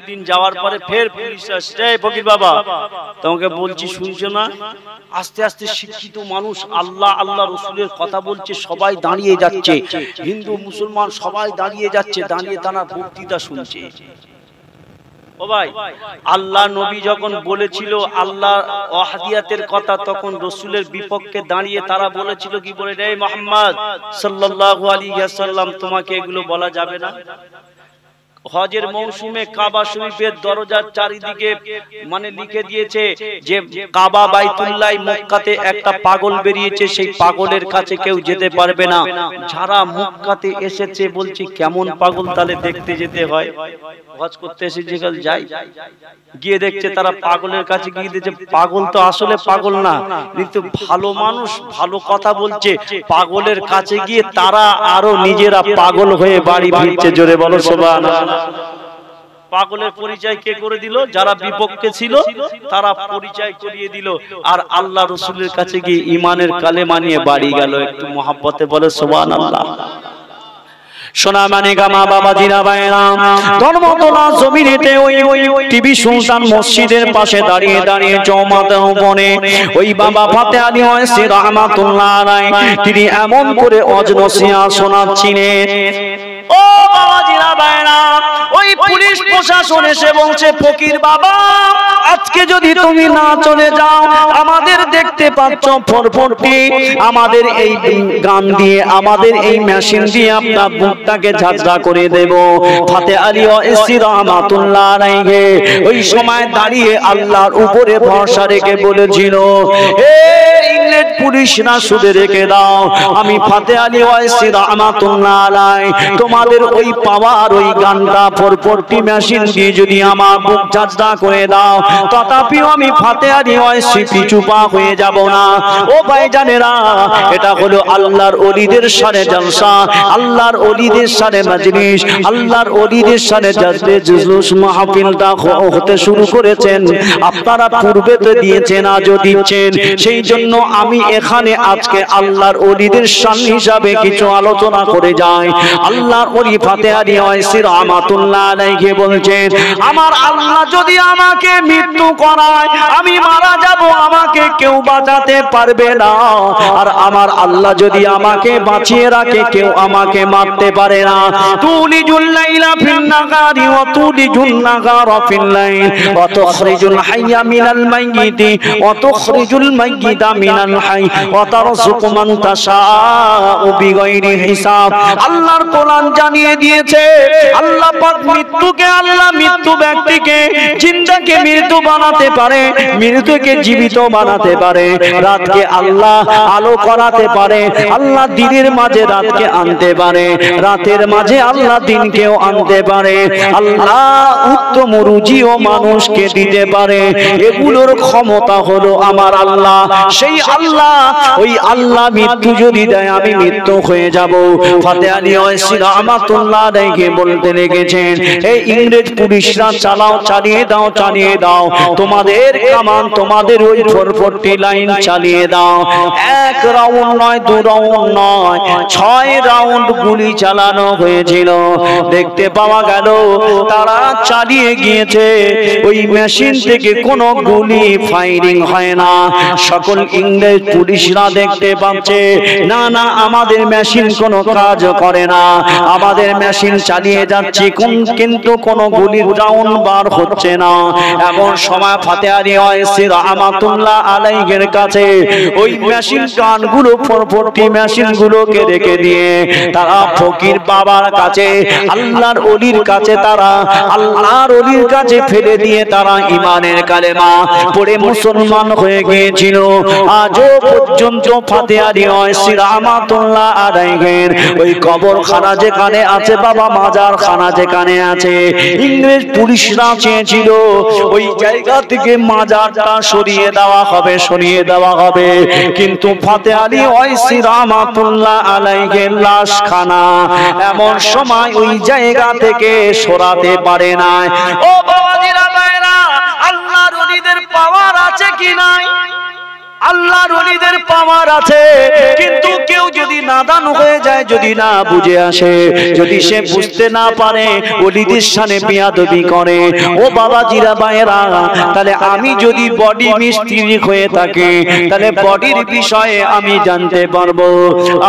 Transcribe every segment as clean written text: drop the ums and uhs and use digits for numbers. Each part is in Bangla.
দিন যাওয়ার পরে ফের পুলিশ আসছে, ফকির বাবা তোমাকে বলছি শুনছো না? আস্তে আস্তে শিক্ষিত মানুষ আল্লাহ আল্লাহ রসুলের কথা বলছে, সবাই দাঁড়িয়ে যাচ্ছে, হিন্দু মুসলমান সবাই দাঁড়িয়ে যাচ্ছে, দাঁড়িয়ে তারা বক্তৃতা শুনছে। ও ভাই, আল্লাহ নবী যখন বলেছিল আল্লাহ ওয়াহদিয়াতের কথা, তখন রসুলের বিপক্ষে দাঁড়িয়ে তারা বলেছিল কি বলে, রে মুহাম্মদ সাল্লাল্লাহু আলাইহি ওয়াসাল্লাম তোমাকে এগুলো বলা যাবে না। হজের মৌসুমে কাবা শরীফের দরজার চারিদিকে মানে লিখে দিয়েছে যে কাবা বাইতুল্লাহ মক্কাতে একটা পাগল বেরিয়েছে, সেই পাগলের কাছে কেউ যেতে পারবে না। যারা মক্কাতে এসেছে বলছে কেমন পাগল, তাহলে দেখতে যেতে হয়। হজ করতে এসেছে যাই, গিয়ে দেখছে তারা পাগলের কাছে গিয়ে দিয়েছে, পাগল তো আসলে পাগল না, কিন্তু ভালো মানুষ ভালো কথা বলছে, পাগলের কাছে গিয়ে তারা আরো নিজেরা পাগল হয়ে বাড়ি ফিরছে। জোরে বলো সুবহানাল্লাহ। পাগলের পরিচয় কে করে দিল? যারা বিপক্ষে ছিল তারা পরিচয় করিয়ে দিল, আর আল্লাহ রসুলের কাছে গিয়ে ইমানের কালেমা নিয়ে বাড়ি গেল। একটু মহব্বতে বলে সুবহানাল্লাহ। সোনা মানে গামা বাবা জিনা বাইরাম ধর্মতলা জমিনেতে ওই টিভি সুলতান মসজিদের পাশে দাঁড়িয়ে দাঁড়িয়ে জমাতে বনে ওই বাবা ফাতে আলী ওয়াইসি রাহমাতুল্লাহ আলাইহি তিনি এমন করে অজনসিয়া শোনাচ্ছিলেন। ও বাবা জিনা বাইরাম, ওই পুলিশ প্রশাসন এসে বলছে, ফকির বাবা আজকে যদি তুমি না চলে যাও, আমাদের দেখতে পাচ্ছ ফরফরটি আমাদের এই গান দিয়ে আমাদের এই মেশিন দিয়ে আপনার বুকটাকে ঝাঁঝরা করে দেব। ফাতে আলী ওয়াইসি রাহমাতুল্লাহ আলাইহি ওই সময় দাঁড়িয়ে আল্লাহর উপরে ভরসা রেখে বলেছিল, হে ইংরেজ পুলিশরা শুধু রেখে দাও, আমি ফাতে আলী ওয়াইসি রাহমাতুল্লাহ আলাইহি তোমাদের ওই পাওয়ার ওই গানটা ফরফরটি মেশিন দিয়ে যদি আমার বুক ঝাঁঝরা করে দাও, তথাপিও আমি ফাতে আলী ওয়াইসি পিছু পা হয়ে যাব না। ও ভাইজানেরা, এটা হলো আল্লাহর ওলিদের শানে জলসা, আল্লাহর ওলিদের শানে মজলিস, আল্লাহর ওলিদের শানে জুলুস মাহফিলটা হতে শুরু করেছেন। আপনারা পূর্বে তো দিয়েছেন, আজও দিচ্ছেন, সেই জন্য আমি এখানে আজকে আল্লাহর ওলিদের শান হিসাবে কিছু আলোচনা করে যাই। আল্লাহর ওলি ফাতে আলী ওয়াইসি রাহমাতুল্লাহ আলাইহি বলছেন, আমার আল্লাহ যদি আমাকে মৃত্যু করায়, আমি মারা যাব, আমাকে কেউ বাঁচাতে পারবে না, আর আমার আল্লাহ যদি আমাকে বাঁচিয়ে রাখে, কেউ আমাকে মারতে পারে না। তুলিজুল লাইলা ফিন নাহারি ওয়া তুলিজুন নাহারা ফিল লাইল ওয়া তুখরিজুল হাইয়া মিনাল মাইয়িতি ওয়া তুখরিজুল মাইয়িতা মিনাল হাই ওয়া তারযুকু মান তাশাউ বিগাইরি হিসাব। আল্লাহর কোরআন জানিয়ে দিয়েছে, আল্লাহ পাক মৃত্যুকে, আল্লাহ মৃত্যু ব্যক্তিকে জিন্দাকে মৃত্যু বানাতে পারে, মৃত্যুকে জীবিত বানাতে পারে, রাতকে আল্লাহ আলো করাতে পারে, আল্লাহ দিনের মাঝে রাতকে আনতে পারে, রাতের মাঝে আল্লাহ দিনকেও আনতে পারে, আল্লাহ উত্তম রুজিও মানুষকে দিতে পারে। এগুলোর ক্ষমতা হলো আমার আল্লাহ। সেই আল্লাহ, ওই আল্লাহ মৃত্যু যদি দেয়, আমি মৃত্যু হয়ে যাব। ফাতে আলী ওয়াইসি রাহমাতুল্লাহ আলাইহি বলতে লেগেছেন, এই ইংরেজ পুলিশরা চালাও, চালিয়ে দাও, চালিয়ে দাও, তোমাদের কামান, তোমাদের ওই ফরফরটি লাইন চালিয়ে দাও। এক রাউন্ড নয়, দু রাউন্ড নয়, 6 রাউন্ড গুলি চালানো হয়েছিল। দেখতে পাওয়া গেল তারা চালিয়ে গিয়েছে, ওই মেশিন থেকে কোনো গুলি ফায়ারিং হয় না। সকল ইংরেজ পুলিশরা দেখতে পাচ্ছে, না না, আমাদের মেশিন কোনো কাজ করে না, আমাদের মেশিন চালিয়ে যাচ্ছে কিন্তু কোনো গুলির রাউন্ড বার হচ্ছে না। এমন সময় ফাতে আলী ওয়াইসি রাহমাতুল্লাহ আলাইহির কাছে ওই মেশিন গানগুলো, ফরফরটি মেশিন গুলোকে রেখে দিয়ে তারা ফকির বাবার কাছে, আল্লাহর ওলির কাছে, তারা আল্লাহর ওলির কাছে ফেলে দিয়ে তারা ইমানের কালেমা পড়ে মুসলমান হয়ে গিয়েছিল। আজও পর্যন্ত ফাতে আলী ওয়াইসি রাহমাতুল্লাহ আলাইহির ওই কবরখানা যেখানে আছে, বাবা মাজার খানা যেখানে আছে, ইংরেজ পুলিশরা চেয়েছিল ওই জায়গা থেকে মাজারটা সরিয়ে দেওয়া হবে, সরিয়ে দেওয়া হবে, কিন্তু ফাতে আলী ওয়াইসি রাহমাতুল্লাহ আলাইহির লাশখানা এমন সময় ওই জায়গা থেকে সরাতে পারে না। ও বাবাজিরা ভাইরা, আল্লাহর ওলিদের পাওয়ার আছে কি নাই? আল্লাহর ওলিদের পাওয়ার আছে, কিন্তু কেউ যদি নাদান হয়ে যায়, যদি না বুঝে আসে, যদি সে বুঝতে না পারে, ওলিদের সামনে বিয়াদবি করে, ও বাবাজিরা ভাইয়েরা, তাহলে আমি যদি বডি মিস্ত্রি হয়ে থাকি, তাহলে বডির বিষয়ে আমি জানতে পারবো।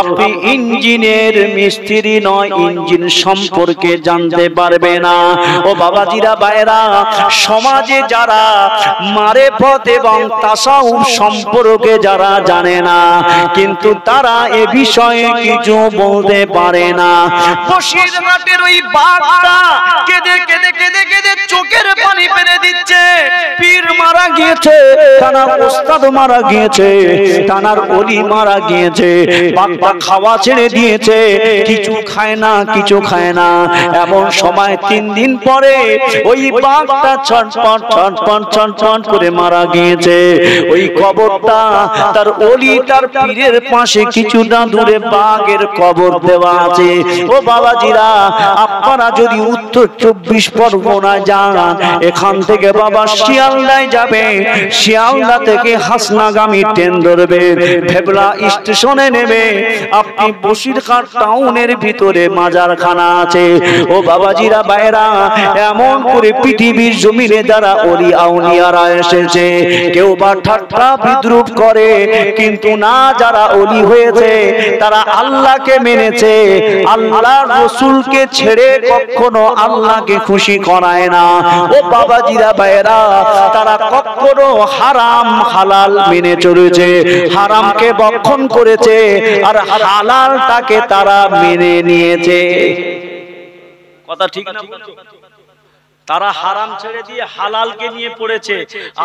আপনি ইঞ্জিনের মিস্ত্রি নয়, ইঞ্জিন সম্পর্কে জানতে পারবে না। ও বাবাজিরা ভাইয়েরা, সমাজে যারা মারেফত এবং তাসাউফ সম্পর্কে যারা জানে না, কিন্তু তারা এ বিষয়ে কিছু বলতে পারে না। বসিরহাটের ওই বাঘটা কেঁদে কেঁদে কেঁদে কেঁদে চোখের পানি ফেলে দিচ্ছে। পীর মারা গিয়েছে, তানার ওস্তাদ মারা গিয়েছে, তানার ওলি মারা গিয়েছে, বাঘটা খাওয়া ছেড়ে দিয়েছে, কিছু খায় না, কিছু খায় না। এমন সময় 3 দিন পরে ওই বাঘটা ছটপট ছটপট ছটপট করে মারা গিয়েছে। ওই কবরটা তার ওলি তার পীরের পাশে কিছুটা দূরে বাঘের কবর দেওয়া আছে। ও বাবাজিরা, আপনারা যদি উত্তর 24 পরগনা যান, এখান থেকে বাবা শিয়ালদায় যাবে, শিয়ালদা থেকে হাসনাগামী ট্রেন ধরবে, ভেবলা স্টেশনে নেবে, আপনি বসিরহাট টাউনের ভিতরে মাজারখানা আছে। ও বাবাজিরা ভাইরা, এমন করে পৃথিবীর জমিনে যারা ওলি আউলিয়ারা এসেছে, কেউ বা ঠাট্টা বিদ্রুপ করে, কিন্তু না, যারা ওলি হয়েছে তারা আল্লাহকে মেনেছে, আল্লাহর রাসূলকে ছেড়ে কখনো আল্লাহকে খুশি করায় না। ও বাবাজিরা ভাইরা, তারা কখনো হারাম হালাল মেনে চলেছে, হারামকে বক্ষণ করেছে, আর হালালটাকে তারা মেনে নিয়েছে। কথা ঠিক না? তারা হারাম ছেড়ে দিয়ে হালালকে নিয়ে পড়েছে,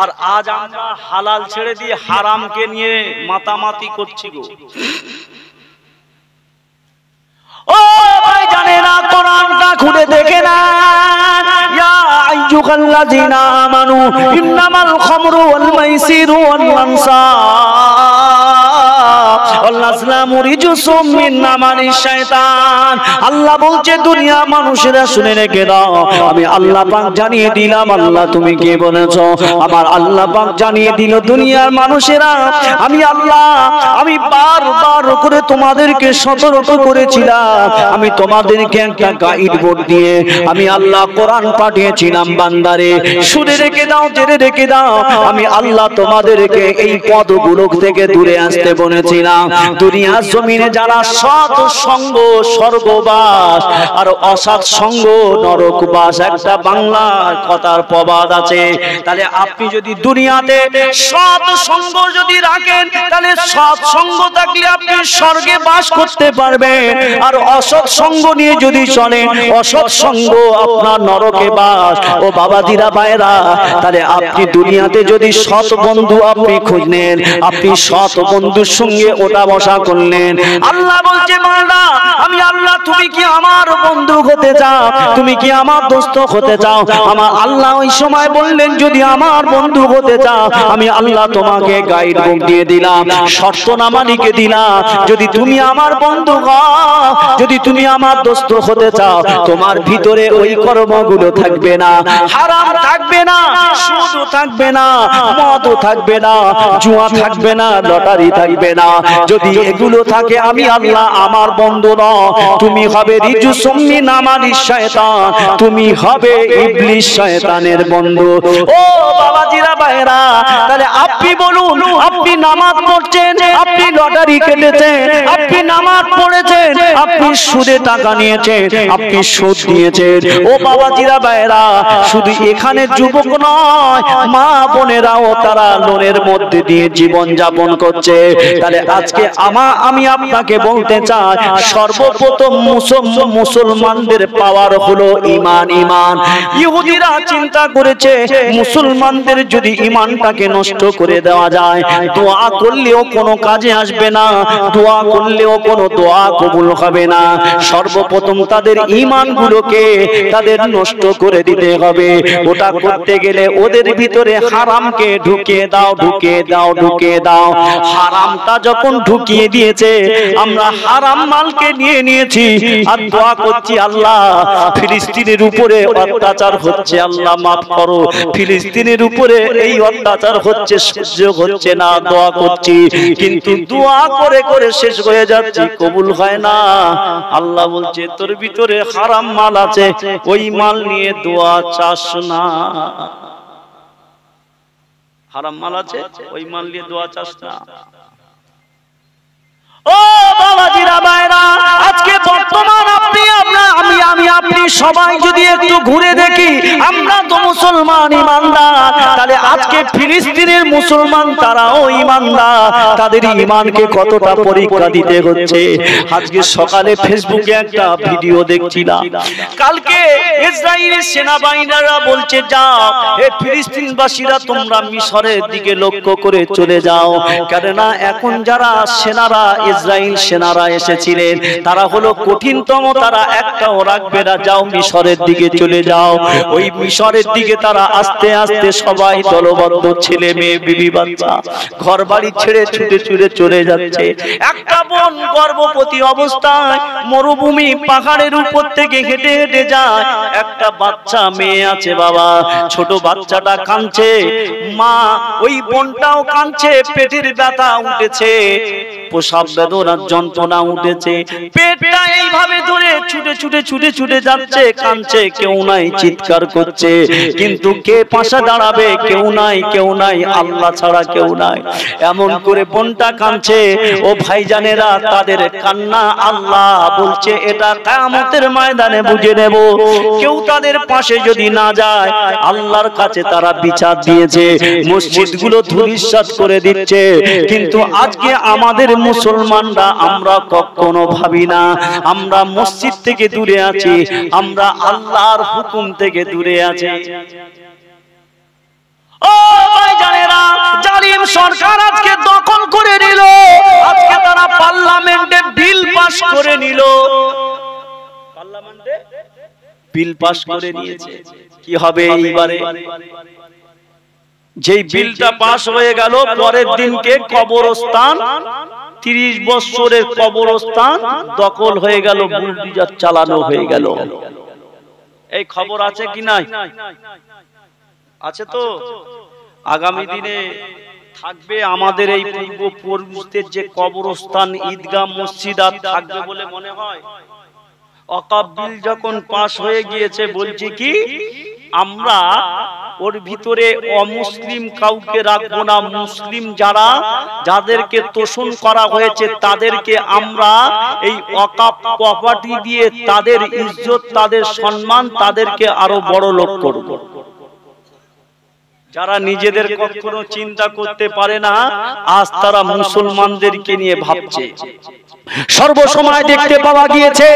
আর আজ আমরা হালাল ছেড়ে দিয়ে হারামকে নিয়ে মাতামাতি করছি গো। ও ভাই, জানে না, কোরআনটা খুলে দেখে না। ইয়া আইয়ুহাল্লাযীনা আমানু ইন্নামাল খামরু ওয়াল মাইসিরু ওয়াল আনসাব ওয়াল আজলামু রিজসুম মিন আমালিশ শায়তান। আল্লাহ বলছে, দুনিয়া মানুষেরা শুনে রেখে দাও, আমি আল্লাহ পাক জানিয়ে দিলাম। আল্লাহ তুমি কি বলেছো? আমার আল্লাহ পাক জানিয়ে দিল, দুনিয়ার মানুষেরা, আমি আল্লাহ, আমি বারবার করে তোমাদেরকে সতর্ক করেছিলাম, আমি তোমাদেরকে একটা গাইড বোর্ড দিয়ে আমি আল্লাহ কোরআন পাঠিয়েছিলাম। বান্দারে, শুনে রেখে দাও, জেনে রেখে দাও, আমি আল্লাহ তোমাদেরকে এই পদগুলো থেকে দূরে আসতে বলেছিলাম। দুনিয়ার জমিনে যারা সৎ সঙ্গ স্বর্গবাস, আর অসৎ সঙ্গ নরকবাস, একটা বাংলা কথার প্রবাদ আছে। তাহলে আপনি যদি দুনিয়াতে সৎ সঙ্গ যদি রাখেন, তাহলে সৎ সঙ্গ থাকলে আপনি স্বর্গে বাস করতে পারবেন, আর অসৎ সঙ্গ নিয়ে যদি চলেন, অসৎ সঙ্গ আপনার নরকে বাস। ও বাবাজিরা ভাইরা, তাহলে আপনি দুনিয়াতে যদি সৎ বন্ধু আপনি খুঁজলেন, আপনি সৎ বন্ধুর সঙ্গে ওটা বসা করলেন, আল্লাহ বলছে, বান্দা, আমি আল্লাহ, তুমি কি আমার বন্ধু হতে চাও? তুমি কি আমার দোস্ত হতে চাও? আমার আল্লাহ ওই সময় বললেন, যদি আমার বন্ধু হতে চাও, আমি আল্লাহ তোমাকে গাইড বুক দিয়ে দিলাম, শর্তনামা লিখে দিলাম। যদি তুমি আমার বন্ধু হও, যদি তুমি আমার দোস্ত হতে চাও, তোমার ভিতরে ওই কর্মগুলো থাকবে না, হারাম থাকবে না, সুদ থাকবে না, মদ থাকবে না, জুয়া থাকবে না, লটারি থাকবে না। যদি এগুলো থাকে, আমি আল্লাহ আমার বন্ধু নও, তুমি হবে রিজসুম মিন আমালিশ শায়তান, তুমি হবে ইবলিস শয়তানের বন্ধু। ও বাবাজিরা ভাইরা, তাহলে আপনি বলুন, আপনি নামাজ পড়ছেন, আপনি লটারি কেটেছেন, আপনি নামাজ পড়েছেন, আপনি সুদে টাকা নিয়েছেন, আপনি সুদ দিয়েছেন। ও বাবাজিরা ভাইরা, শুধু এখানে যুবক নয়, মা বোনেরাও তারা লোনের মধ্যে দিয়ে জীবন যাপন করছে। তাহলে আজকে আমি আপনাকে বলতে চাই, সর্বপ্রথম মুসলমানদের পাওয়ার হলো ঈমান। ঈমান ইহুদিরা চিন্তা করেছে, মুসলমানদের যদি ঈমানটাকে নষ্ট করে দেওয়া যায়, দোয়া করলেও কোনো কাজে আসবে না, দোয়া করলেও কোনো দোয়া কবুল হবে না। সর্বপ্রথম তাদের ঈমানগুলোকে তাদের নষ্ট করে দিতে হবে। ওটা করতে গেলে ওদের ভিতরে হারামকে ঢুকিয়ে দাও, ঢুকিয়ে দাও, ঢুকিয়ে দাও। হারামটা যখন ঢুকিয়ে দিয়েছে, আমরা হারাম মালকে নিয়ে নিয়েছি, আর দোয়া করছি, আল্লাহ ফিলিস্তিনের উপরে অত্যাচার হচ্ছে, আল্লাহ মাফ করো, ফিলিস্তিনের উপরে এই অত্যাচার হচ্ছে, সহ্য হচ্ছে না, দোয়া করছি কিন্তু দোয়া করে করে শেষ হয়ে যাচ্ছে, কবুল হয় না। আল্লাহ বলছে তোর ভিতরে হারাম মাল আছে, ওই মাল নিয়ে দোয়া চাস না। হারাম মাল আছে, ওই মাল নিয়ে দোয়া চাস না। ও বাবাজিরা ভাইরা, আজকে বর্তমান আপনি সবাই যদি একটু ঘুরে দেখি, আমরা তো মুসলমান ইমানদার, তাহলে আজকে ফিলিস্তিনের মুসলমান তারাও ইমানদার, তাদের ইমানকে কতটা পরীক্ষা দিতে হচ্ছে। আজকে সকালে ফেসবুকে একটা ভিডিও দেখছিলাম, কালকে ইসরায়েলের সেনাবাহিনীরা বলছে যাও হে ফিলিস্তিনবাসীরা তোমরা মিশরের দিকে লক্ষ্য করে চলে যাও, কেননা এখন যারা সেনারা ইসরায়েল সেনারা এসেছিলেন তারা হলো কঠিনতম, তারা একটাও রাখবে না, যাও মিশরের দিকে চলে যাও। ওই মিশরের দিকে তারা আস্তে আস্তে সবাই দলবদ্ধ, ছেলে মেয়ে বিবি বাচ্চা ঘর বাড়ি ছেড়ে ছুটে ছুটে চলে যাচ্ছে। একটা বোন গর্ভবতী অবস্থায় মরুভূমি পাহাড়ের উপর থেকে হেঁটে হেঁটে যায়, একটা বাচ্চা মেয়ে আছে বাবা, ছোট বাচ্চাটা কাঁদছে, মা ওই বোনটাও কাঁদছে, পেটের ব্যথা উঠেছে, প্রসব বেদনার যন্ত্রণা উঠেছে, পেটটা এইভাবে ধরে ছুটে ছুটে ছুটে ছুটে যাচ্ছে, কাঁদছে, কেউ নাই, চিৎকার করছে, কিন্তু কে পাশে দাঁড়াবে? কেউ নাই, কেউ নাই, আল্লাহ ছাড়া কেউ নাই। এমন করে বোনটা কাঁদছে। ও ভাইজানেরা, তাদের কান্না আল্লাহ বলছে এটা কিয়ামতের ময়দানে বুঝে নেব। কেউ তাদের পাশে যদি না যায়, আল্লাহর কাছে তারা বিচার দিয়েছে, মসজিদগুলো ধূলিসাৎ করে দিচ্ছে। কিন্তু আজকে আমাদের মুসলমানরা আমরা কখনো ভাবি না, আমরা মসজিদ থেকে দূরে আছি, আমরা আল্লাহর হুকুম থেকে দূরে আছি। ও ভাইজানেরা, জালিম সরকার আজকে দখল করে নিল, আজকে তারা পার্লামেন্টে বিল পাস করে নিল, পার্লামেন্টে বিল পাস করে নিয়েছে। কি হবে এইবারে? যেই বিলটা পাস হয়ে গেল, পরের দিনকে কবরস্থান, 30 বছরের কবরস্থান দখল হয়ে গেল, বুলডোজার চালানো হয়ে গেল। এই খবর আছে কি নাই? আছে তো। আগামী দিনে থাকবে আমাদের এই পূর্বপুরুষদের যে কবরস্থান, ঈদগাহ, মসজিদ আর থাকবে বলে মনে হয়। ওয়াকফ বিল যখন পাস হয়ে গিয়েছে, বলছি কি আমরা ওর ভিতরে অমুসলিম কাউকে রাখবো না, মুসলিম যারা যাদেরকে তোষণ করা হয়েছে তাদেরকে আমরা এই ওয়াকফ প্রপার্টি দিয়ে তাদের ইজ্জত, তাদের সম্মান, তাদেরকে আরো বড় লোক করব। যারা নিজেদের কখনো চিন্তা করতে পারে না, আজ তারা মুসলমানদেরকে নিয়ে ভাবছে। সর্বসময় দেখতে পাওয়া গিয়েছে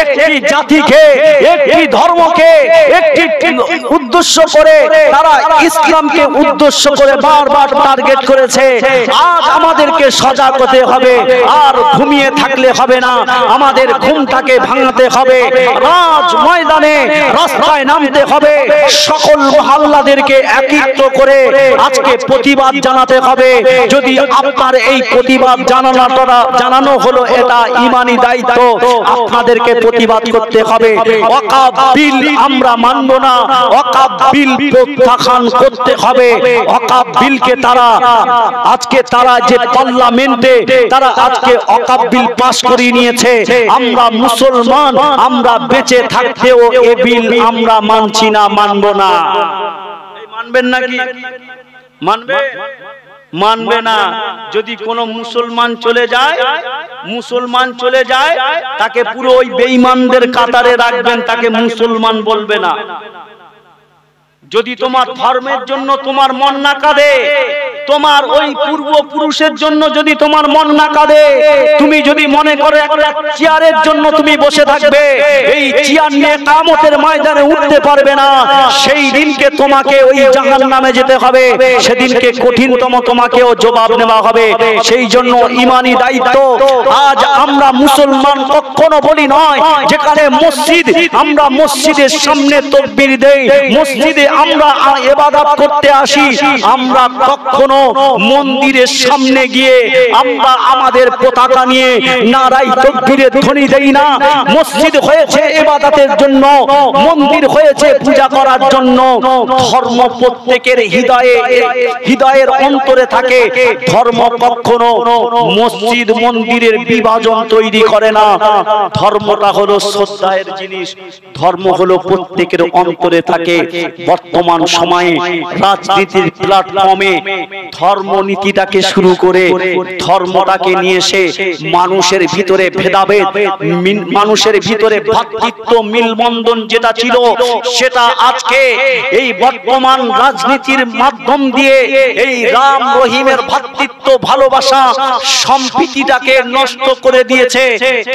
একটি জাতিকে, একটি ধর্মকে একটি উদ্দেশ্য করে তারা ইসলামকে উদ্দেশ্য করে বারবার টার্গেট করেছে। আজ আমাদেরকে সজাগ হতে হবে, আর ঘুমিয়ে থাকলে হবে না, আমাদের ঘুমটাকে ভাঙাতে হবে, রাজ ময়দানে রাস্তায় নামতে হবে, সকল মহল্লাদেরকে একত্রিত করে আজকে প্রতিবাদ জানাতে হবে। যদি আপনার এই প্রতিবাদ জানানো হলো, এটা ঈমানি দায়িত্ব, আপনাদেরকে প্রতিবাদ করতে হবে। ওয়াকফ বিল আমরা মানব না, ওয়াকফ বিল প্রত্যাখ্যান করতে হবে। ওয়াকফ বিলকে আজকে তারা যে পার্লামেন্টে তারা আজকে ওয়াকফ বিল পাস করিয়ে নিয়েছে, আমরা মুসলমান, আমরা বেঁচে থাকতেও এই বিল আমরা মানছি না, মানব না। মানবেন নাকি? মানবে না। যদি কোনো মুসলমান চলে যায় তাকে পুরো ওই বেঈমানদের কাতারে রাখবেন, তাকে মুসলমান বলবে না। যদি তোমার ধর্মের জন্য তোমার মন না কাঁদে, তোমার ওই পূর্বপুরুষের জন্য যদি তোমার মন না কাঁদে, তুমি যদি মনে করো একটা চেয়ারের জন্য তুমি বসে থাকবে, এই চেয়ার নিয়ে কিয়ামতের ময়দানে উঠতে পারবে না, সেই দিনকে তোমাকে ওই জাহান্নামে যেতে হবে, সেদিনকে কঠিনতম তোমাকেও জবাব নেওয়া হবে। সেই জন্য ঈমানি দায়িত্ব। আজ আমরা মুসলমান কখনো বলি নয়, যেখানে মসজিদ, আমরা মসজিদের সামনে তাকবীর দেই, মসজিদে আমরা ইবাদত করতে আসি, আমরা কখনো মন্দিরের সামনে গিয়ে আমরা আমাদের পতাকা নিয়ে নারায়ে তাকবীরের ধ্বনি দেই না। মসজিদ হয়েছে ইবাদতের জন্য, মন্দির হয়েছে পূজা করার জন্য। ধর্ম প্রত্যেকের হৃদয়ের অন্তরে থাকে। ধর্ম কখনো মসজিদ মন্দিরের বিভাজন তৈরি করে না। ধর্মটা হলো শ্রদ্ধার জিনিস, ধর্ম হলো প্রত্যেকের অন্তরে থাকে। বর্তমান সময়ে রাজনীতির প্ল্যাটফর্মে ধর্মনীতিটাকে শুরু করে ধর্মটাকে নিয়ে এসে মানুষের ভিতরে ভেদাভেদ, মানুষের ভিতরে ভ্রাতৃত্ব মিলবন্ধন যেটা ছিল সেটা আজকে এই বর্তমান রাজনীতির মাধ্যম দিয়ে এই রাম রহিমের ভ্রাতৃত্ব ভালোবাসা সম্প্রীতিটাকে নষ্ট করে দিয়েছে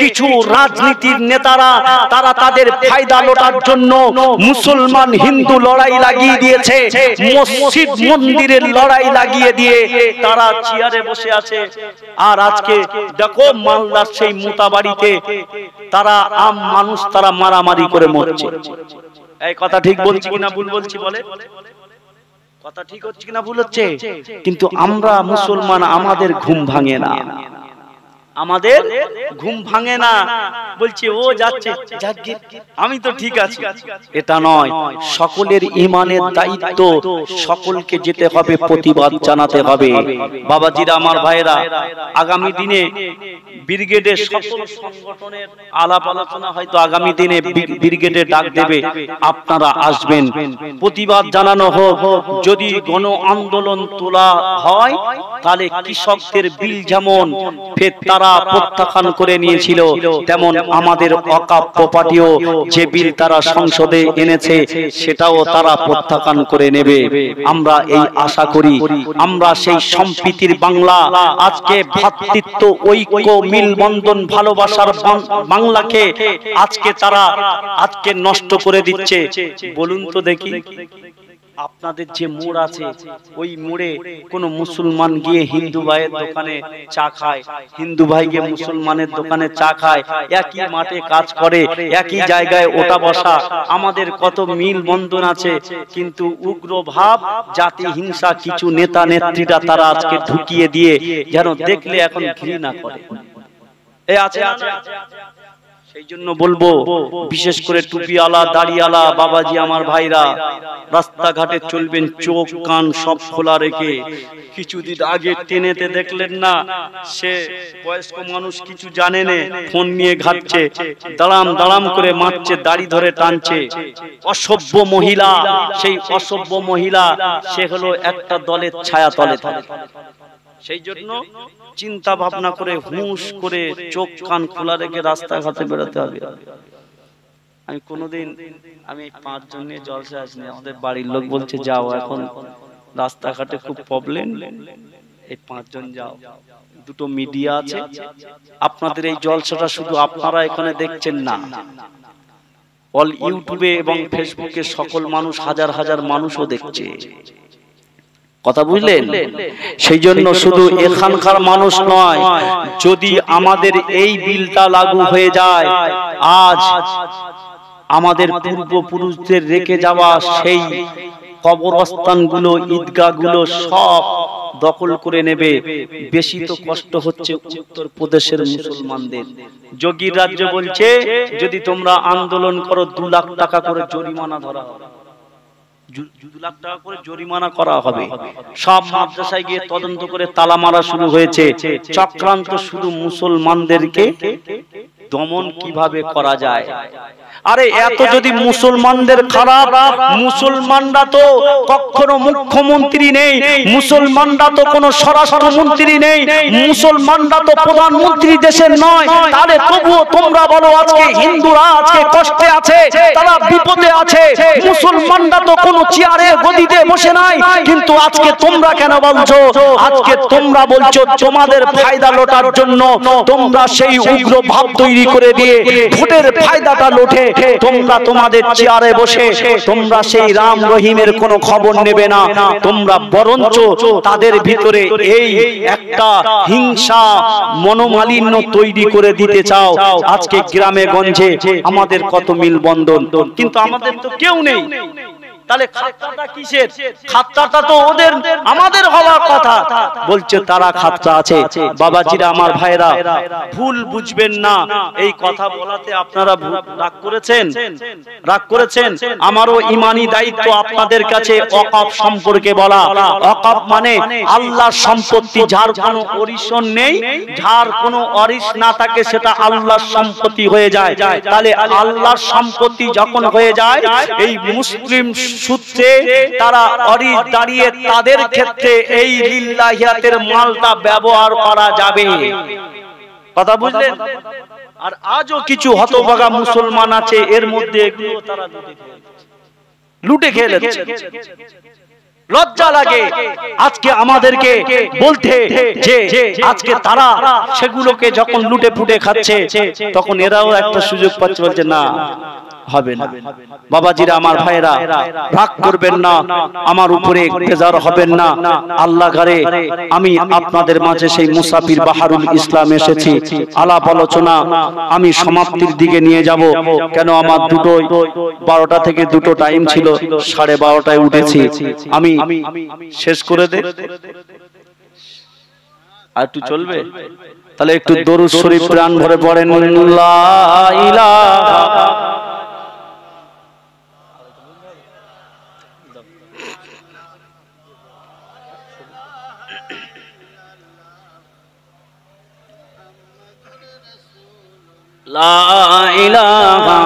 কিছু রাজনীতির নেতারা। তারা তাদের ফায়দা লোটার জন্য মুসলমান হিন্দু লড়াই লাগিয়ে দিয়েছে, মসজিদ মন্দিরের লড়াই লাগিয়ে দিয়ে তারা চেয়ারে বসে আছে। আর আজকে দেখো মালদার সেই মোতাবাড়িতে তারা আম মানুষ তারা মারামারি করে মরছে। এই কথা ঠিক বলছি কিনা ভুল বলছি বলে? কথা ঠিক হচ্ছে কিনা ভুল হচ্ছে? কিন্তু আমরা মুসলমান, আমাদের ঘুম ভাঙে না, আমাদের ঘুম ভাঙে না। বলছে ও যাচ্ছে, আমি তো ঠিক আছি। এটা নয়, সকলের ঈমানের দায়িত্ব, সকলকে যেতে হবে, প্রতিবাদ জানাতে হবে। বাবাজিরা, আমার ভাইরা, আগামী দিনে ব্রিগেডের সকল সংগঠনের আলাপ আলোচনা হয়তো আগামী দিনে ব্রিগেডে ডাক দেবে, আপনারা আসবেন, প্রতিবাদ জানানো হোক। যদি গণ আন্দোলন তোলা হয় তাহলে কৃষকদের বিল যেমন ফের তারা প্রত্যাখ্যান করে নিয়েছিল, তেমন আমাদের ওয়াকফ প্রপার্টিও যে বিল তারা সংসদে এনেছে সেটাও তারা প্রত্যাখ্যান করে নেবে। আমরা এই আশা করি। আমরা সেই সম্প্রীতির বাংলা, আজকে ভ্রাতৃত্ব ঐক্য মিলবন্ধন ভালোবাসার বাংলাকে আজকে তারা আজকে নষ্ট করে দিচ্ছে। বলুন তো দেখি, আপনাদের যে মোড় আছে ওই মোড়ে কোন মুসলমান গিয়ে হিন্দু ভাইয়ের দোকানে চা খায়, হিন্দু ভাই গিয়ে মুসলমানের দোকানে চা খায়, একই মাঠে কাজ করে, একই জায়গায় ওটা বসা, আমাদের কত মিল বন্ধন আছে। কিন্তু উগ্র ভাব, জাতি হিংসা কিছু নেতা নেত্রীরা তারা আজকে ঢুকিয়ে দিয়ে যেন দেখলে এখন ঘৃণা করে। এই আছে আছে। সেই জন্য বলবো, বিশেষ করে টুপিওয়ালা দাড়িওয়ালা বাবাজি আমার ভাইরা, রাস্তাঘাটে চলবেন চোখ কান সব খোলা রেখে। কিছুদিন আগে ট্রেনেতে দেখলেন না, সে বয়স্ক মানুষ কিছু জানে না, ফোন নিয়ে ঘাটছে, দাঁড়াম দাঁড়াম করে মারছে, দাড়ি ধরে টানছে। অসভ্য মহিলা, সেই অসভ্য মহিলা সে হলো একটা দলের ছায়া তলে থাকে। সেই জন্য চিন্তা ভাবনা করে হুঁশ করে চোখ কান খোলা রেখে রাস্তাঘাটে বেরোতে হবে। আমি কোনোদিন আমি 5 জন নিয়ে জলসা আসিনি, আমাদের বাড়ির লোক বলছে যাও, এখন রাস্তাঘাটে খুব প্রবলেম, এই 5 জন যাও। দুটো মিডিয়া আছে, আপনাদের এই জলসাটা শুধু আপনারা এখানে দেখছেন না, অল ইউটিউবে এবং ফেসবুকে সকল মানুষ, হাজার হাজার মানুষও দেখছে। কথা বুঝলেন? সেই জন্য শুধু এখানকার মানুষ নয়, যদি আমাদের এই বিলটা লাগু হয়ে যায়, আজ আমাদের পূর্বপুরুষদের রেখে যাওয়া সেই কবরস্থানগুলো, ঈদগাহগুলো সব দখল করে নেবে। বেশি তো কষ্ট হচ্ছে উত্তরপ্রদেশের মুসলমানদের। যোগীর রাজ্য বলছে যদি তোমরা আন্দোলন করো 2 লাখ টাকা করে জরিমানা ধরা হবে, 2 লাখ টাকা করে জরিমানা করা হবে। সব মাদ্রাসায় গিয়ে তদন্ত করে তালা মারা শুরু হয়েছে। চক্রান্ত শুধু মুসলমানদেরকে দমন কিভাবে করা যায়। আরে এত যদি মুসলমানদের খারাপ, মুসলমানরা তো কখনো মুখ্যমন্ত্রী নেই, মুসলমানরা তো কোনো স্বরাষ্ট্রমন্ত্রী নেই, মুসলমানরা তো প্রধানমন্ত্রী দেশের নয়, তাহলে তবুও তোমরা বলো আজকে হিন্দুরা আজকে কষ্টে আছে, তারা বিপদে আছে। মুসলমানরা তো কোনো চেয়ারে গদিতে বসে নাই, কিন্তু আজকে তোমরা কেন বলছো? আজকে তোমরা বলছো তোমাদের ফায়দা লোটার জন্য তোমরা সেই উগ্র ভাব তৈরি করে দিয়ে ভোটের ফায়দাটা লোটে তোমরা তোমাদের চেয়ারে বসে তোমরা সেই রাম রহিমের কোনো খবর নেবে না। তোমরা বরঞ্চ তাদের ভিতরে এই একটা হিংসা মনোমালিন্য তৈরি করে দিতে চাও। আজকে গ্রামে গঞ্জে আমাদের কত মিল বন্ধন, কিন্তু আমাদের তো কেউ নেই। তাহলে খাতরাটা কিসের? খাতরাটা তো ওদের আমাদের হওয়ার কথা। বলছে তারা খাতরা আছে। বাবাজিরা আমার ভাইরা, ভুল বুঝবেন না। এই কথা বলাতে আপনারা রাগ করেছেন, রাগ করেছেন। আমারও ঈমানি দায়িত্ব আপনাদের কাছে ওয়াকফ সম্পর্কে বলা। ওয়াকফ মানে আল্লাহর সম্পত্তি, যার কোনো ওরিশন নেই, যার কোনো ওয়ারিশ না থাকে, সেটা আল্লাহর সম্পত্তি হয়ে যায়। তাহলে আল্লাহর সম্পত্তি যখন হয়ে যায়, এই মুসলিম সূত্রে তারা ওয়ারিশ দাঁড়িয়ে তাদের ক্ষেত্রে এই লিল্লাহিয়াতের মালটা ব্যবহার করা যাবে। কথা বুঝলেন? আর আজও কিছু হতভাগা মুসলমান আছে, এর মধ্যে এগুলো তারা লুটে খেয়ে নিচ্ছে। লজ্জা লাগে আজকে আমাদেরকে বলতে যে আজকে তারা সেগুলোকে যখন লুটে ফুটে খাচ্ছে, তখন এরাও একটা সুযোগ পাচ্ছে, বলছে না হবে না। বাবাজিরা আমার ভাইরা, রাগ করবেন না, আমার উপরে বেজার হবেন না। আল্লাহ ঘরে আমি আপনাদের মাঝে সেই মুসাফির বাহারুল ইসলাম এসেছি। আলাপ আলোচনা আমি সমাপ্তির দিকে নিয়ে যাব। কেন আমার 12টা থেকে 2টো টাইম ছিল, 12:30টায় উঠেছি। আমি শেষ করে দে, আর একটু চলবে? তাহলে একটু দরুদ শরীফ প্রাণ ভরে পড়েন। লা ইলাহা লা ইলাহা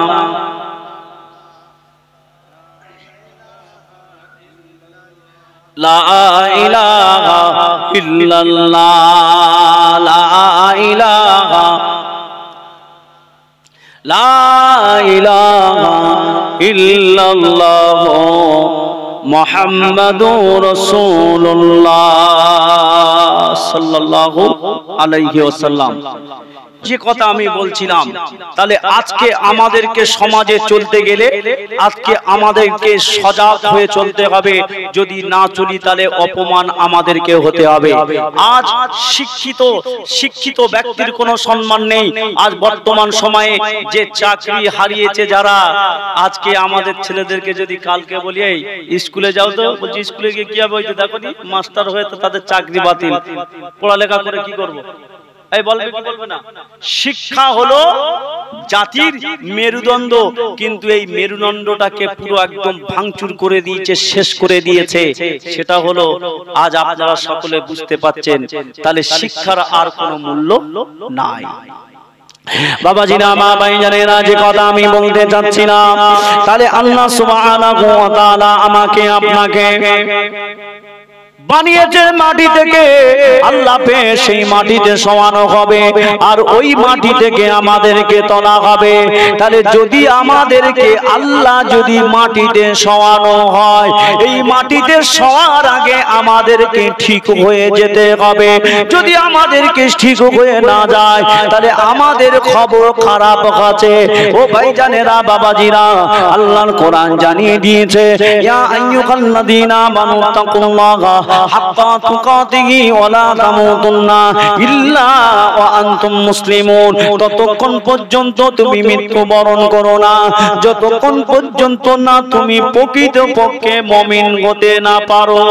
লা ইলাহা ইল্লাল্লাহ, লা ইলাহা লা ইলাহা ইল্লাল্লাহ মুহাম্মাদুর রাসূলুল্লাহ সাল্লাল্লাহু আলাইহি ওয়াসাল্লাম। যে কথা আমি বলছিলাম, তাহলে আজকে আমাদেরকে সমাজে চলতে গেলে আজকে আমাদেরকে সজাগ হয়ে চলতে হবে। যদি না চলি তাহলে অপমান আমাদেরকে হতে হবে। আজ শিক্ষিত ব্যক্তির কোনো সম্মান নেই। আজ বর্তমান সময়ে যে চাকরি হারিয়েছে যারা, আজকে আমাদের ছেলেদেরকে যদি কালকে বলি এই স্কুলে যাও, তো বলছি স্কুলে গিয়ে কি হবে? দেখো মাস্টার হয়ে তো তাদের চাকরি বাতিল, পড়ালেখা করে কি করবো? এই বলবে কি বলবে না? শিক্ষা হলো জাতির মেরুদণ্ড, কিন্তু এই মেরুদণ্ডটাকে পুরো একদম ভাঙচুর করে দিয়েছে, শেষ করে দিয়েছে। সেটা হলো আজ আপনারা সকলে বুঝতে পাচ্ছেন। তাহলে শিক্ষার আর কোনো মূল্য নাই। বাবাজিরা, মা ভাইজানেরা, যে কথা আমি বলতে চাচ্ছিলাম, তাহলে আল্লাহ সুবহানাহু ওয়া তাআলা আমাকে আপনাকে বানিয়েছে মাটি থেকে। আল্লাহ পেয়ে সেই মাটিতে শোয়ানো হবে, আর ওই মাটি থেকে আমাদেরকে তোলা হবে। তাহলে যদি আমাদেরকে আল্লাহ যদি মাটিতে শোয়ানো হয়, এই মাটিতে শোয়ার আগে আমাদেরকে ঠিক হয়ে যেতে হবে। যদি আমাদেরকে ঠিক হয়ে না যায়, তাহলে আমাদের খবর খারাপ আছে। ও ভাইজানেরা, বাবাজিরা, আল্লাহর কোরআন জানিয়ে দিয়েছে, ইয়া আইয়ুহাল্লাযীনা আমানু তাকুল্লাহা হাক্কা তুকাতিহি ওয়া লা তামুতুন্না ইল্লা ওয়া আনতুম মুসলিমুন। ততক্ষণ পর্যন্ত তুমি মৃত্যুবরণ করো না, যতক্ষণ পর্যন্ত না তুমি প্রকৃতপক্ষে মুমিন হতে না পারো।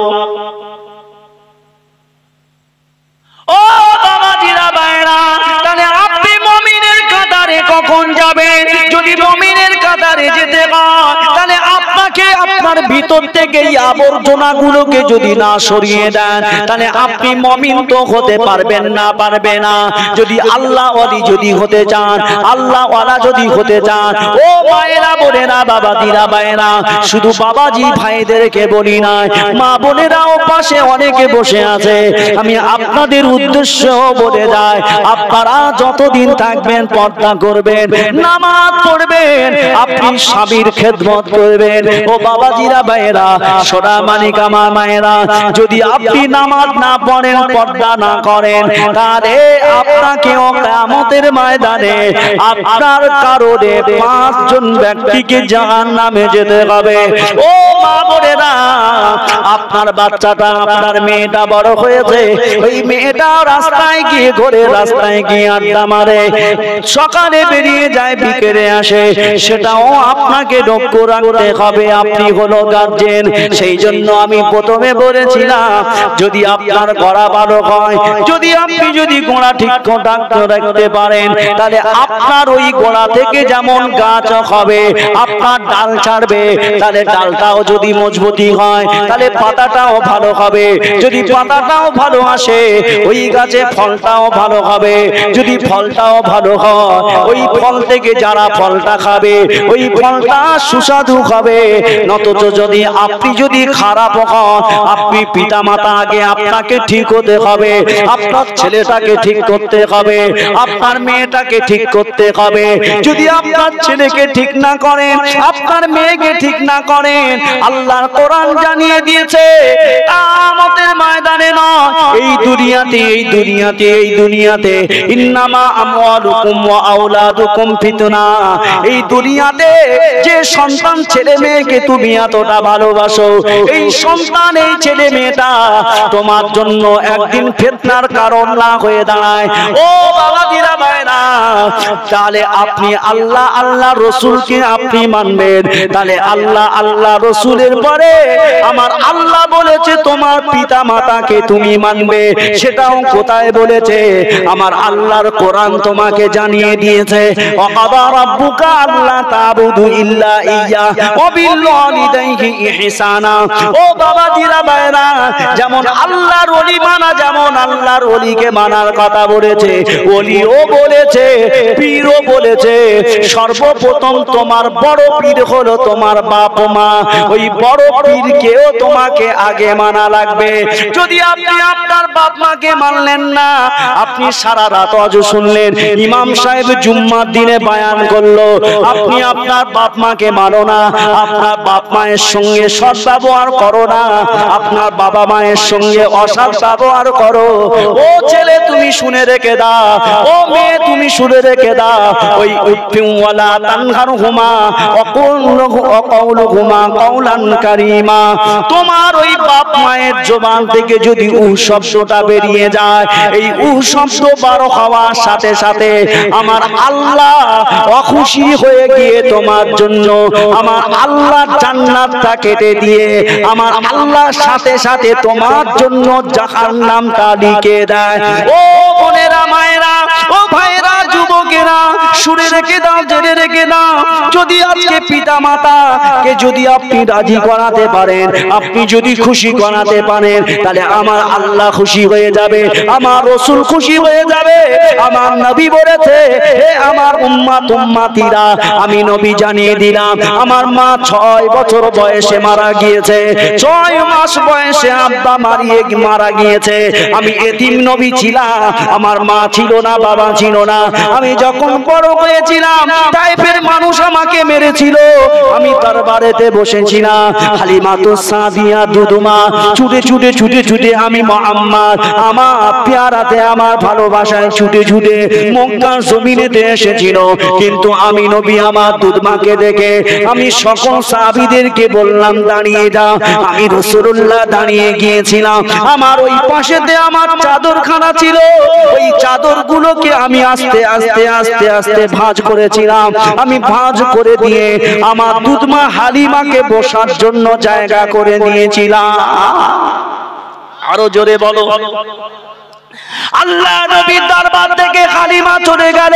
ও বাবাজিরা, ভাইরা, তাহলে আপনি মুমিনের কাতারে কখন যাবেন? যদি মুমিনের কাতারে যেতে হয়, তাহলে আপনাকে আপনার ভিতর থেকে এই আবর্জনাগুলোকে যদি না সরিয়ে দেন, তাহলে আপনি মুমিন তো হতে পারবেন না, পারবে না। যদি আল্লাহ ওয়ালি যদি হতে চান, আল্লাহ ওয়ালা যদি হতে চান, ও ভাইরা, বোনেরা, বাবাজিরা, ভাইরা, শুধু বাবাজি ভাইদেরকে বলি না, মা বোনেরাও পাশে অনেকে বসে আছে। আমি আপনাদের উদ্দেশ্য বলে যায়, আপনারা যতদিন থাকবেন পর্দা করবেন, নামাজ পড়বেন, আপনি স্বামীর খেদমত করবেন। ও বাবাজিরা, ভাইরা, সোনা মানিক আমার মায়েরা, যদি আপনি নামাজ না পড়েন, পর্দা না করেন, তাহলে আপনাকে কিয়ামতের ময়দানে আপনার কারণে 5 জন ব্যক্তিকে জাহান্নামে যেতে হবে। ও মা বোনেরা, আপনার বাচ্চাটা আপনার মেয়েটা বড় হয়েছে, ওই মেয়েটা রাস্তায় গিয়ে ঘোরে, রাস্তায় গিয়ে আড্ডা মারে, সকালে বেরিয়ে যায় বিকেলে আসে, সেটাও আপনাকে লক্ষ্য রাখতে হবে। আপনি হলো গার্জেন। সেই জন্য আমি প্রথমে বলেছিলাম যদি আপনার গড়া ভালো হয়, যদি আপনি যদি গোড়া ঠিক রাখতে পারেন, তাহলে আপনার ওই গোড়া থেকে যেমন গাছ হবে, আপনার ডাল ছাড়বে, তাহলে ডালটাও যদি মজবুতি হয় তাহলে পাতাটাও ভালো হবে, যদি পাতাটাও ভালো আসে ওই গাছে ফলটাও ভালো হবে, যদি ফলটাও ভালো হয় ওই ফল থেকে যারা ফলটা খাবে ওই ফলটা সুস্বাদু হবে। নতজ যদি আপনি যদি খারাপ হন, আপনি পিতা মাতা আগে আপনাকে ঠিক হতে হবে, আপনার ছেলেটাকে ঠিক করতে হবে, আপনার মেয়েটাকে ঠিক করতে হবে। যদি আপনার ছেলেকে ঠিক না করেন, আপনার মেয়েকে ঠিক না করেন, আল্লাহর কোরআন জানিয়ে দিয়েছে কিয়ামতের ময়দানে নয়, এই দুনিয়াতে ইন্নামা আমওয়ালুকুম ওয়া আওলাদুকুম ফিতনা। এই দুনিয়াতে যে সন্তান ছেলে মেয়েকে তুমি এতটা ভালোবাসো, এই সন্তান এই ছেলে মেয়েটা তোমার জন্য একদিন ফিতনার কারণ না হয়ে দাঁড়ায়। ও বাবা দিরা ভাইরা, তাহলে আপনি আল্লাহ রসুলকে আপনি মানবেন, তাহলে আল্লাহ রসুলের পরে আমার আল্লাহ বলেছে তোমার পিতা মাতাকে তুমি মানবে। সেটাও কোথায় বলেছে? আমার আল্লাহর কোরআন তোমাকে জানিয়ে দিয়েছে, ওয়াকাদা রাব্বুকা আল্লা তা'বুদু ইল্লা ইয়্যা ওয়া বিল ওয়ালিদাইহি ইহসানা। ও বাবা দিরা ভাইরা, যেমন আল্লাহর ওলি মানা, যেমন আল্লাহর ওলিকে মানার কথা বলেছে, ওলিও বলেছে, পীরও বলেছে। সর্বপ্রথম তোমার বড় পীর হলো তোমার বাপ মা, ওই বড় পীরকেও তোমাকে আগে মানা লাগবে। যদি আপনি আপনার বাপ মাকে মানলেন না, আপনি সারা রাত ওয়াজ শুনলেন, ইমাম সাহেব জুম্মার দিনে বয়ান করলো, আপনি আপনার বাপ মাকে মানো না, আপনার বাপ মায়ের সঙ্গে সৎ ব্যবহার করো না, আপনার বাবা মায়ের সঙ্গে অসৎ ব্যবহার করো। ও ছেলে তুমি শুনে রেখে দাও, ও মেয়ে তুমি শুনে রেখে দাও, ওই উফিওয়ালা তানহারহুমা ওয়াকুলুহুমা কাওলান কারীমা। তোমার ওই বাপ মায়ের জবান থেকে যদি শব্দটা বেরিয়ে যায়, এই শব্দ বার হওয়ার সাথে সাথে আমার আল্লাহ অখুশি হয়ে গিয়ে তোমার জন্য আমার আল্লাহ জান্নাতটা কেটে দিয়ে আমার আল্লাহর সাথে সাথে তোমার জন্য জাহান্নামটা লিখে দেয়। ও বোনেরা, মায়েরা, ও ভাইরা, যুবকেরা, শুনে রেখে দাও, জেনে রেখে দাও, যদি আজকে পিতা মাতাকে যদি আপনি রাজি করাতে পারেন, আপনি যদি খুশি করাতে পারেন, তাহলে আমার আল্লাহ খুশি হয়ে যাবে, আমার রসুল খুশি হয়ে যাবে। আমার নবী বলেছে, হে আমার উম্মতিরা, আমি নবী জানিয়ে দিলাম, আমার মা 6 বছর বয়সে মারা গিয়েছে, 6 মাস বয়সে আব্বা মারা গিয়েছে। আমি এতিম নবী ছিলাম, আমার মা ছিল না, বাবা ছিল না। আমি যখন বড় হয়েছিলাম, তাইফের মানুষ আমাকে মেরেছিল, আমি তার বাড়িতে বসেছিলাম। হালিমাতুস সাদিয়া দুদুমা ছুটে ছুটে ছুটে ছুটে আমি মুহাম্মদ আমার পেয়ারাতে আমার ভালোবাসায় ছুটে ছুটে মক্কার জমিনেতে এসেছিল। কিন্তু আমি নবী আমার দুধমাকে দেখে আমি সকল সাহাবীদেরকে বললাম দাঁড়িয়ে যাও। আমি রাসূলুল্লাহ দাঁড়িয়ে গিয়েছিলাম, আমার ওই পাশেতে আমার চাদরখানা ছিল, ওই চাদরগুলোকে আমি আস্তে আস্তে আস্তে আস্তে ভাঁজ করেছিলাম। আমি ভাঁজ করে দিয়ে আমার দুধমা হালিমাকে বসার জন্য জায়গা করে নিয়েছিলাম। আরো জোরে বলো। আল্লাহ নবীর দরবার থেকে হালিমা চলে গেল।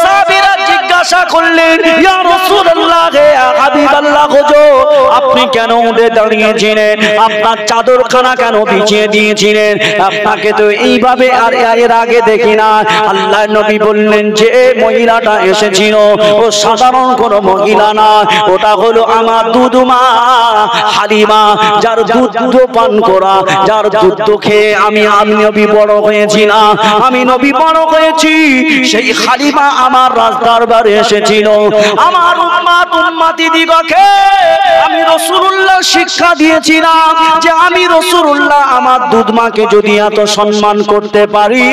সাহাবীরা জিজ্ঞাসা করলেন, ইয়া রাসূলুল্লাহ, হে হাবিবাল্লাহ, হুজুর আপনি কেন উঠে দাঁড়িয়েছিলেন? আপনার চাদরখানা কেন বিছিয়ে দিয়েছিলেন? আপনাকে তো এইভাবে আর এর আগে দেখি না। আল্লাহ নবী বললেন, যে মহিলাটা এসেছিল ও সাধারণ কোনো মহিলা না, ওটা হলো আমার দুধমা হালিমা, যার দুধ পান করা, যার দুধ খেয়ে আমি নবী বড় হয়েছিলাম, আমি নবী বড় হয়েছি। সেই হালিমা আমার রাজদরবারে এসেছিল। আমার উম্মতি দিগকে আমি রাসূলুল্লাহ শিক্ষা দিয়েছিলাম যে আমি রাসূলুল্লাহ আমার দুধ মাকে যদি এত সম্মান করতে পারি,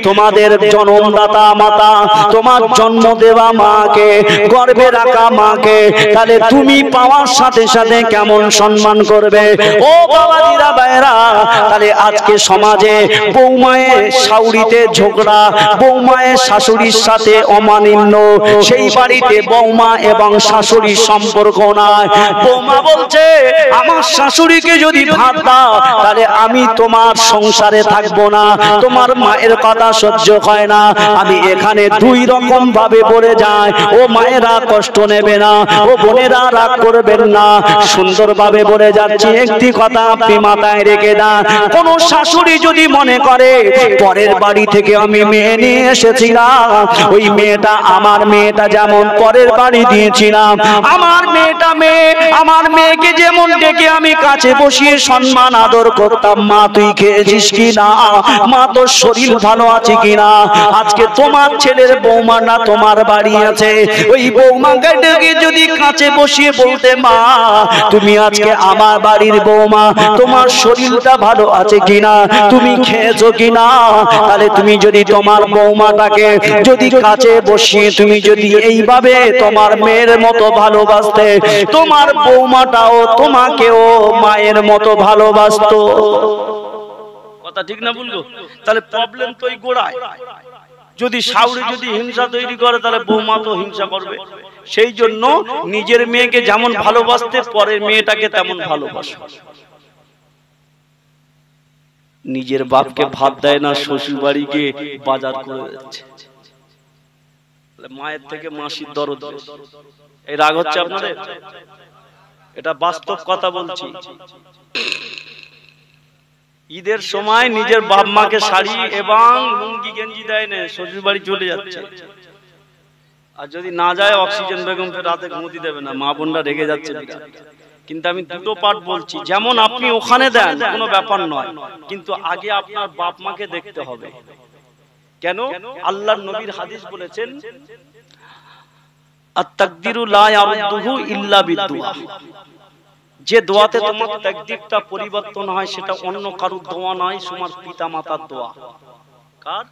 তোমাদের জন্মদাতা মাতা, তোমার জন্ম দেওয়া মাকে, গর্ভে রাখা মাকে, তাহলে তুমি পাওয়ার সাথে সাথে কেমন সম্মান করবে? ও বাবাজিরা ভাইরা, তাহলে আজকে সমাজে বৌমায়ের শাশুড়িতে ঝগড়া, বৌমায়ের শাশুড়ির সাথে অমানিন্য, সেই বাড়িতে বৌমা এবং শাশুড়ির সম্পর্ক নাই। বৌমা বলছে আমার শাশুড়িকে যদি ভাত দাও তাহলে আমি তোমার সংসারে থাকবো না, তোমার মায়ের কথা সহ্য হয় না। আমি এখানে দুই রকম ভাবে বলে যাই, ও মায়েরা কষ্ট নেবে না, ও বোনেরা রাগ করবেন না, সুন্দরভাবে বলে যাচ্ছি। একটি কথা আপনি মাথায় রেখে দেন, কোন শাশুড়ি যদি মনে করে পরের বাড়ি থেকে আমি মেয়ে নিয়ে এসেছিলাম, ওই মেয়েটা আমার মেয়েটা যেমন পরের বাড়ি দিয়েছিলাম, আমার মেয়েটা মেয়ে, আমার মেয়েকে যেমন ডেকে আমি কাছে বসিয়ে সম্মান আদর করতাম, মা তুই খেয়েছিস কিনা, মা তোর শরীর ভালো আছে কিনা, আজকে তোমার ছেলের বৌমা না তোমার বাড়ি আছে, ওই বৌমাকে ডেকে যদি কাছে বসিয়ে বলতে মা তুমি আজকে আমার বাড়ির বৌমা, তোমার শরীরটা ভালো আছে কিনা, তুমি খেয়েছো কিনা, তাহলে তুমি যদি তোমার বৌমাটাকে যদি কাছে বসিয়ে তুমি যদি এইভাবে তোমার মেয়ের মতো ভালোবাসতে, তোমার বৌমাটাও তোমাকেও মায়ের মতো ভালোবাসতো। কথা ঠিক না বললো? তাহলে প্রবলেম তো এই গোড়ায়। যদি শাশুড়ি যদি হিংসা তৈরি করে তাহলে বৌমা তো হিংসা করবে। সেই জন্য নিজের মেয়েকে যেমন ভালোবাসতে পরের মেয়েটাকে তেমন ভালোবাসো। নিজের বাপকে ভাত দেয় না, শ্বশুর বাড়িকে বাজার করে যাচ্ছে, মায়ের থেকে মাসির দরদ। এই রাগ হচ্ছে আপনাদের? এটা বাস্তব কথা বলছি। ঈদের সময় নিজের বাপ মাকে শাড়ি এবং লুঙ্গি গেঞ্জি দেয় না, শ্বশুর বাড়ি চলে যাচ্ছে। আর যদি না যায় অক্সিজেন বেগম রাতে ঘুমোতে দেবে না, মা বোনরা রেগে যাচ্ছে। কিন্তু আমি দুটো পার্ট বলছি, যেমন আপনি ওখানে দেন কোনো ব্যাপার নয়, কিন্তু আগে আপনার বাপ মাকে দেখতে হবে। কেন? আল্লাহর নবীর হাদিস বলেছেন আত-তাকদিরু লা ইয়ারুদ্দুহু ইল্লা বিদ-দুআ। যে দোয়াতে তোমার তাকদীরটা পরিবর্তন হয় সেটা অন্য কারো দোয়া নয়, তোমার পিতামাতার দোয়া। কার?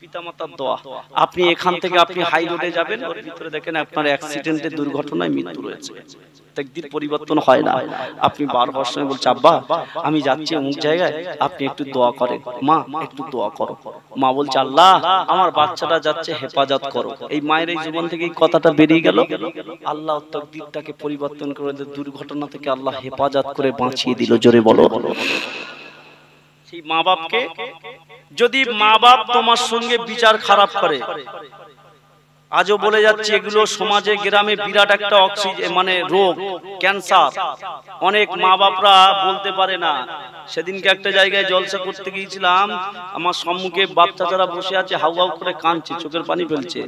পিতামাতার দোয়া। আপনি এখান থেকে আপনি হাই রোডে যাবেন, ওর ভিতরে দেখেন আপনার অ্যাক্সিডেন্টে দুর্ঘটনায় মৃত্যু হয়েছে, তাকদীর পরিবর্তন হয় না। আপনি বারবার সঙ্গে বলছেন আব্বা আমি যাচ্ছি অমুক জায়গায়, আপনি একটু দোয়া করেন, মা একটু দোয়া করো। মা বলছে আল্লাহ আমার বাচ্চাটা যাচ্ছে, হেফাজত করো। এই মায়ের এই জীবন থেকে এই কথাটা বেরিয়ে গেল, আল্লাহ তাকদীরটাকে পরিবর্তন করে দুর্ঘটনা থেকে আল্লাহ হেফাজত করে বাঁচিয়ে দিল। জোরে বলো। সেই মা বাপকে যদি মা বাপ তোমার সঙ্গে বিচার খারাপ করে, আজও বলে যাচ্ছে এগুলো সমাজে গ্রামে বিরাট একটা অক্সিজেন মানে রোগ, ক্যান্সার। অনেক মা বাপরা বলতে পারে না। সেদিনকে একটা জায়গায় জলসা করতে গিয়েছিলাম, আমার সম্মুখে বাপ চাচারা বসে আছে, হাউ হাউ করে কাঁদছে, চোখের পানি ফেলছে।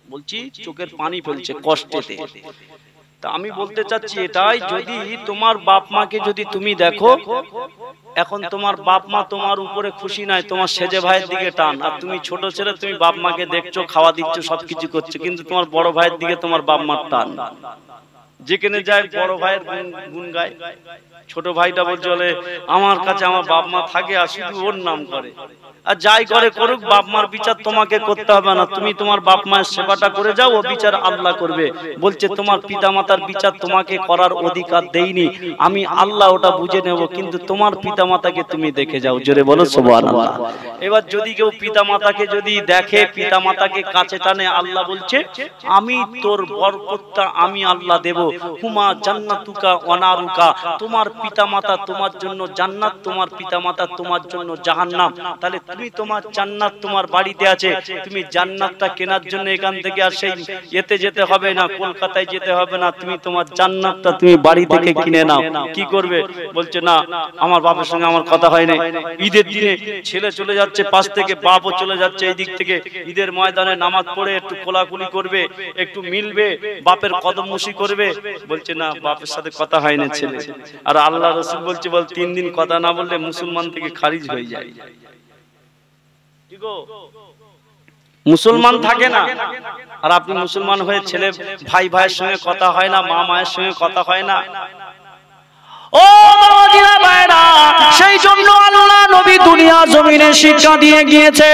বলছি চোখের পানি ফেলছে কষ্টেতে। তা আমি বলতে চাচ্ছি এটাই, যদি তোমার বাপ মাকে যদি তুমি দেখো, এখন তোমার বাপ মা তোমার উপরে খুশি নাই, তোমার সেজে ভাইয়ের দিকে টান। আর তুমি ছোট ছেলে, তুমি বাপ মাকে দেখছো, খাওয়া দিচ্ছ, সবকিছু করছো, কিন্তু তোমার বড় ভাইয়ের দিকে তোমার বাপ মার টান। যেখানে যায় বড় ভাইয়ের গুণ গায়, ছোট ভাইটা বলছে বলে আমার কাছে আমার বাপ মা থাকে আর শুধু ওর নাম করে। আর যাই করে করুক, বাপ মার বিচার তোমাকে করতে হবে না, তুমি তোমার বাপ মায়ের সেবাটা করে যাও, ও বিচার আল্লাহ করবে। বলছে তোমার পিতা মাতার বিচার তোমাকে করার অধিকার দেইনি, আমি আল্লাহ ওটা বুঝে নেব, কিন্তু তোমার পিতা মাতাকে তুমি দেখে যাও। জোরে বলো সুবহানাল্লাহ। এবার যদি কেউ পিতা মাতাকে যদি দেখে, পিতা মাতাকে কাছে টানে, আল্লাহ বলছে আমি তোর বরকতটা আমি আল্লাহ দেব। হুমা জান্নাতুকা ওয়া নারুকা, তোমার পিতা মাতা তোমার জন্য জান্নাত, তোমার পিতা মাতা তোমার জন্য জাহান্নাম। তাহলে তুমি তোমার জান্নাত তোমার বাড়িতে আছে, তুমি জান্নাতটা কেনার জন্য এখান থেকে আর সেই এতে যেতে হবে না, কলকাতায় যেতে হবে না, তুমি তোমার জান্নাতটা তুমি বাড়ি থেকে কিনে নাও। কি করবে? বলছে না আমার বাপের সঙ্গে আমার কথা হয় না। ঈদের দিনে ছেলে চলে যাচ্ছে পাশ থেকে, বাপও চলে যাচ্ছে এই দিক থেকে, ঈদের ময়দানে নামাজ পড়ে একটু কোলাকুলি করবে, একটু মিলবে, বাপের কদমমুশি করবে। বলছে না বাপের সাথে কথা হয় না ছেলে। আর আল্লাহ রাসূল বলছে বল 3 দিন কথা না বললে মুসলমান থেকে খারিজ হয়ে যায়। মুসলমান থাকে না, আর আপনি মুসলমান হয়ে ছেলে ভাই ভাইয়ের সঙ্গে কথা হয় না, মা মায়ের সঙ্গে কথা হয় না। ও সেই জন্য আল্লাহ নবী দুনিয়া জমিনে শিক্ষা দিয়ে গিয়েছে।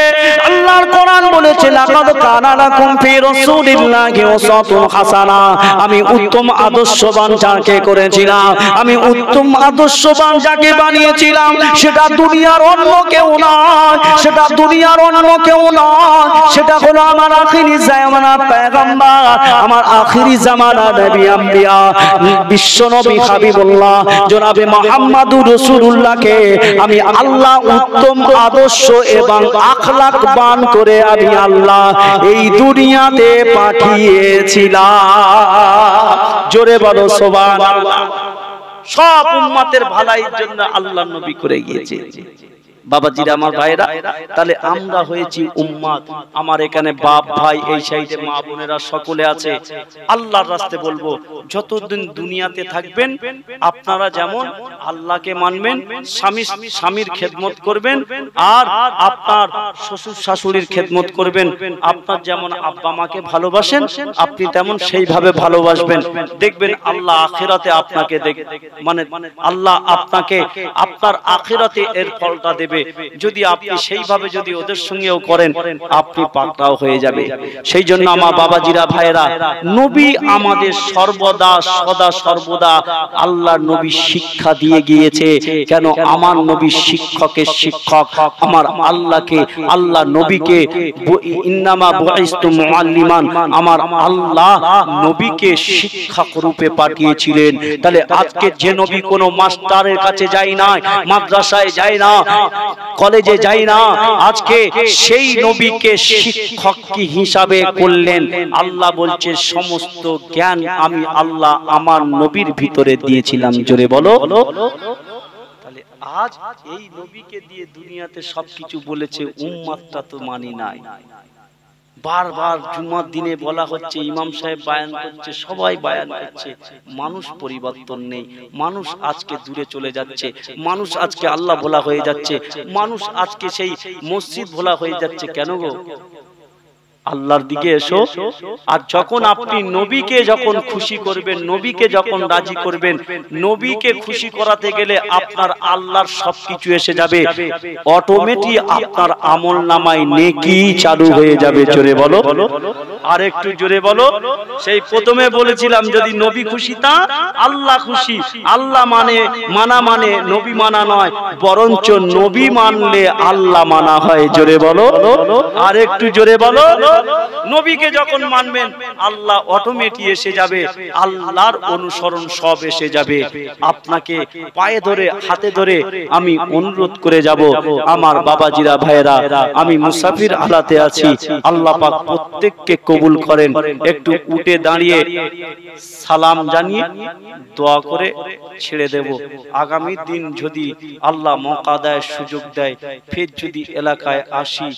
আল্লাহর কোরআন বলেছে লাকাদ কানা লাকুম ফি রাসূলিল্লাহি উসওয়াতুন হাসানা। আমি উত্তম আদর্শবান যাকে করেছিলাম, আমি উত্তম আদর্শবান যাকে বানিয়েছিলাম, সেটা দুনিয়ার অন্য কেউ নয়, সেটা দুনিয়ার অন্য কেউ নয়, সেটা হলো আমার আখিরি জামানার পয়গম্বর, আমার আখিরি জামানার নবী আম্বিয়া বিশ্ব নবী হাবিবুল্লাহ জনাবে মুহাম্মদুর রাসূলুল্লাহকে আমি আল্লাহ উত্তম আদর্শ এবং আখলাকবান করে আমি আল্লাহ এই দুনিয়াতে পাঠিয়েছিলাম। জোরে বলো সুবহানাল্লাহ। সব উম্মতের ভালোর জন্য আল্লাহ নবী করে গিয়েছে। বাবাজিরা আমার ভাইরা, তাহলে আমরা হয়েছি উম্মত। আমার এখানে বাপ ভাই এই সাইডে মা বোনেরা সকলে আছে। আল্লাহর রাস্তে বলবো, যতদিন দুনিয়াতে থাকবেন আপনারা যেমন আল্লাহকে মানবেন, স্বামীর খেদমত করবেন, আর আপনার শ্বশুর শাশুড়ির খেদমত করবেন। আপনার যেমন আব্বা মাকে ভালোবাসেন আপনি তেমন সেইভাবে ভালোবাসবেন। দেখবেন আল্লাহ আখিরাতে আপনাকে মানে আল্লাহ আপনাকে আপনার আখিরাতে এর ফলটা দেবে। যদি আপনি সেইভাবে যদি ওদের সঙ্গেও করেন আপনি পাকড়াও হয়ে যাবে। সেই জন্য আমার বাবাজিরা ভাইরা, নবী আমাদের সর্বদা সদা সর্বদা আল্লাহর নবী শিক্ষা দিয়ে গিয়েছে। কেন? আমার নবী শিক্ষকের শিক্ষক। আমার আল্লাহকে আল্লাহ নবীকে ইন্নামা বুইস্তু মুআল্লিমান, আমার আল্লাহ নবীকে শিক্ষক রূপে পাঠিয়েছিলেন। তাহলে আজকে যে নবী কোনো মাস্টারের কাছে যায় না, মাদ্রাসায় যায় না, কলেজে যাই না, আজকে সেই নবীকে শিক্ষক কি হিসাবে করলেন। আল্লাহ বলছে সমস্ত জ্ঞান আমি আল্লাহ আমার নবীর ভিতরে দিয়েছিলাম। জোরে বলো। তাহলে আজ এই নবীকে দিয়ে দুনিয়াতে সবকিছু বলেছে, উম্মতটা তো মানি নাই। বারবার জুমার দিনে বলা হচ্ছে, ইমাম সাহেব বায়ান করছে, সবাই বায়ান করছে, মানুষ পরিবর্তন নেই। মানুষ আজকে দূরে চলে যাচ্ছে, মানুষ আজকে আল্লাহ ভোলা হয়ে যাচ্ছে, মানুষ আজকে সেই মসজিদ ভোলা হয়ে যাচ্ছে। কেন গো? আল্লাহর দিকে এসো। আর যখন আপনি নবীকে যখন খুশি করবেন, নবীকে যখন রাজি করবেন, নবীকে খুশি করাতে গেলে আপনার আল্লাহর সবকিছু এসে যাবে। অটোমেটিক আপনার আমল নামায় নেকি চালু হয়ে যাবে। জোরে বলো, আর একটু জোরে বলো। সেই প্রথমে বলেছিলাম, যদি নবী খুশি তা আল্লাহ খুশি। আল্লাহ মানা মানে নবী মানা নয়, বরঞ্চ নবী মানলে আল্লাহ মানা হয়। জোরে বলো, আর একটু জোরে বলো। নবীকে যখন মানবেন আল্লাহ অটোমেটিক এসে যাবে, আল্লাহর অনুসরণ সব এসে যাবে। আপনাকে পায়ে ধরে হাতে ধরে আমি অনুরোধ করে যাব, আমার বাবাজিরা ভাইরা, আমি মুসাফির হালাতে আছি, আল্লাহ পাক প্রত্যেককে কবুল করেন। একটু উঠে দাঁড়িয়ে সালাম জানিয়ে দোয়া করে ছেড়ে দেব। আগামী দিন যদি আল্লাহ মওকা দেয়, সুযোগ দেয়, ফের যদি এলাকায় আসি